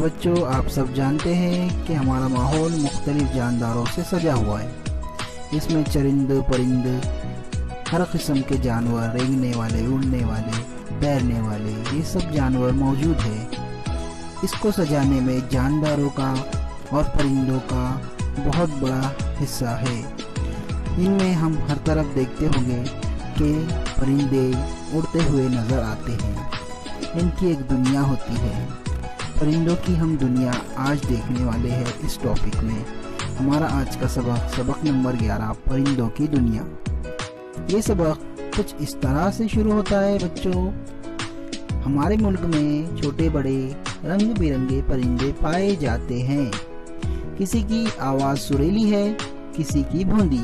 بچوں، آپ سب جانتے ہیں کہ ہمارا ماحول مختلف جانداروں سے سجا ہوا ہے۔ اس میں چرند پرند، ہر قسم کے جانور، رینگنے والے، اڑنے والے، تیرنے والے، یہ سب جانور موجود ہیں۔ اس کو سجانے میں جانداروں کا اور پرندوں کا بہت بڑا حصہ ہے۔ ان میں ہم ہر طرف دیکھتے ہوں گے کہ پرندے اڑتے ہوئے نظر آتے ہیں۔ ان کی ایک دنیا ہوتی ہے۔ پرندوں کی ہم دنیا آج دیکھنے والے ہیں۔ اس ٹاپک میں ہمارا آج کا سبق نمبر 11، پرندوں کی دنیا۔ یہ سبق کچھ اس طرح سے شروع ہوتا ہے بچوں۔ ہمارے ملک میں چھوٹے بڑے رنگ برنگے پرندے پائے جاتے ہیں۔ کسی کی آواز سریلی ہے، کسی کی بھوندی۔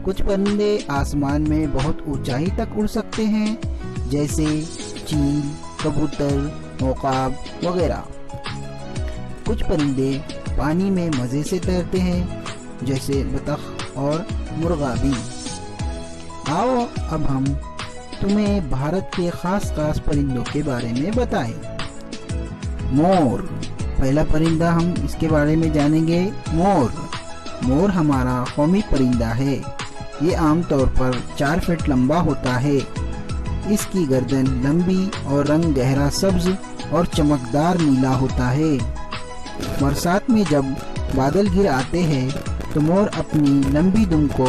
کچھ پرندے آسمان میں بہت اونچائی تک اڑ سکتے ہیں، جیسے چیل، کبوتر، عقاب وغیرہ۔ کچھ پرندے پانی میں مزے سے تیرتے ہیں، جیسے بطخ اور مرغا بھی۔ آؤ اب ہم تمہیں بھارت کے خاص پرندوں کے بارے میں بتائیں۔ مور، پہلا پرندہ ہم اس کے بارے میں جانیں گے۔ مور ہمارا قومی پرندہ ہے۔ یہ عام طور پر 4 فٹ لمبا ہوتا ہے۔ اس کی گردن لمبی اور رنگ گہرا سبز اور چمکدار نیلا ہوتا ہے۔ برسات میں جب بادل گر آتے ہیں تو مور اپنی لمبی دم کو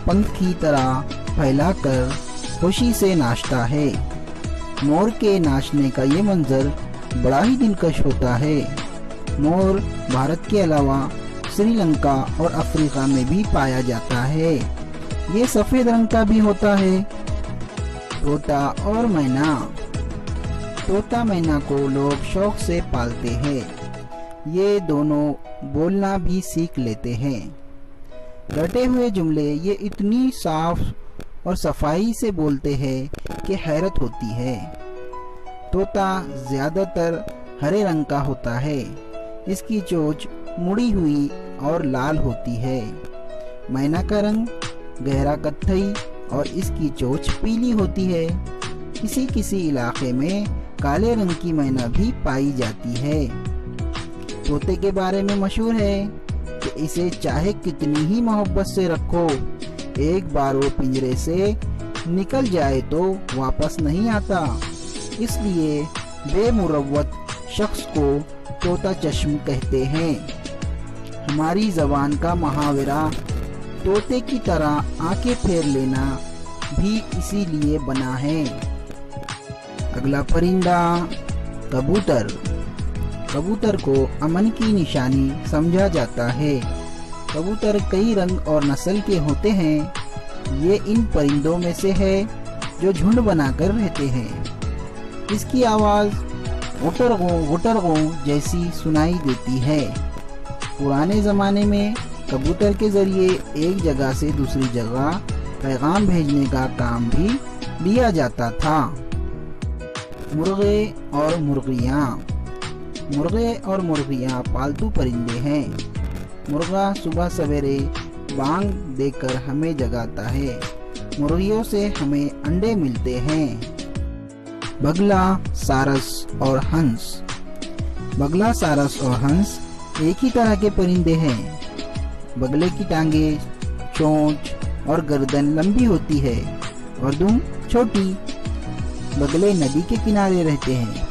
پنکھ کی طرح پھیلا کر خوشی سے ناچتا ہے۔ مور کے ناچنے کا یہ منظر بڑا ہی دلکش ہوتا ہے۔ مور بھارت کے علاوہ سری لنکا اور افریقہ میں بھی پایا جاتا ہے۔ یہ سفید رنگ کا بھی ہوتا ہے۔ طوطا اور مینا، طوطا مینا کو لوگ شوق سے پالتے ہیں۔ یہ دونوں بولنا بھی سیکھ لیتے ہیں۔ رٹے ہوئے جملے یہ اتنی صاف اور صفائی سے بولتے ہیں کہ حیرت ہوتی ہے۔ طوطا زیادہ تر ہرے رنگ کا ہوتا ہے۔ اس کی چونچ مڑی ہوئی اور لال ہوتی ہے۔ مینا کا رنگ گہرا کتھئی اور اس کی چونچ پیلی ہوتی ہے۔ کسی علاقے میں کالے رنگ کی مینا بھی پائی جاتی ہے۔ طوطے کے بارے میں مشہور ہے کہ اسے چاہے کتنی ہی محبت سے رکھو، ایک بار وہ پنجرے سے نکل جائے تو واپس نہیں آتا۔ اس لیے بے مروت شخص کو طوطا چشم کہتے ہیں۔ ہماری زبان کا محاورہ طوطے کی طرح آنکھیں پھیر لینا بھی اسی لیے بنا ہے۔ اگلا پرندہ کبوتر۔ کبوتر کو امن کی نشانی سمجھا جاتا ہے۔ کبوتر کئی رنگ اور نسل کے ہوتے ہیں۔ یہ ان پرندوں میں سے ہے جو جھنڈ بنا کر رہتے ہیں۔ اس کی آواز غٹرغوں جیسی سنائی دیتی ہے۔ پرانے زمانے میں کبوتر کے ذریعے ایک جگہ سے دوسری جگہ پیغام بھیجنے کا کام بھی لیا جاتا تھا۔ مرغے اور مرغیاں، مرغے اور مرغیاں پالتو پرندے ہیں۔ مرغا صبح سویرے بانگ دے کر ہمیں جگاتا ہے۔ مرغیوں سے ہمیں انڈے ملتے ہیں۔ بگلا، سارس اور ہنس۔ بگلا، سارس اور ہنس ایک ہی طرح کے پرندے ہیں۔ بگلے کی ٹانگیں، چونچ اور گردن لمبی ہوتی ہے اور دم چھوٹی۔ بگلے ندی کے کنارے رہتے ہیں۔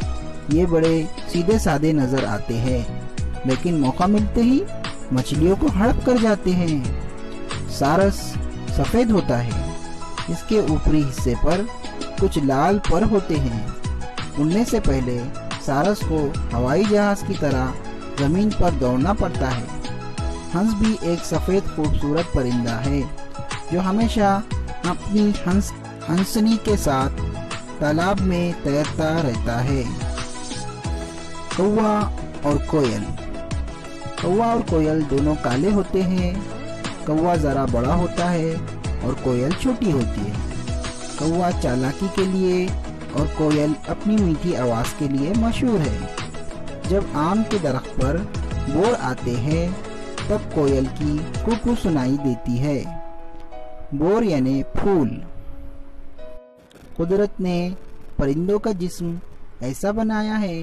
یہ بڑے سیدھے سادے نظر آتے ہیں، لیکن موقع ملتے ہی مچھلیوں کو ہڑپ کر جاتے ہیں۔ سارس سفید ہوتا ہے۔ اس کے اوپری حصے پر کچھ لال پر ہوتے ہیں۔ اڑنے سے پہلے سارس کو ہوائی جہاز کی طرح زمین پر دوڑنا پڑتا ہے۔ ہنس بھی ایک سفید خوبصورت پرندہ ہے جو ہمیشہ اپنی ہنسنی کے ساتھ تالاب میں تیرتا رہتا ہے۔ کوا اور کوئل۔ کوا اور کوئل دونوں کالے ہوتے ہیں۔ کوا ذرا بڑا ہوتا ہے اور کوئل چھوٹی ہوتی ہے۔ کوا چالاکی کے لیے اور کوئل اپنی میٹھی آواز کے لیے مشہور ہے۔ جب آم کے درخت پر بور آتے ہیں تب کوئل کی کوکو سنائی دیتی ہے۔ بور یعنی پھول۔ قدرت نے پرندوں کا جسم ایسا بنایا ہے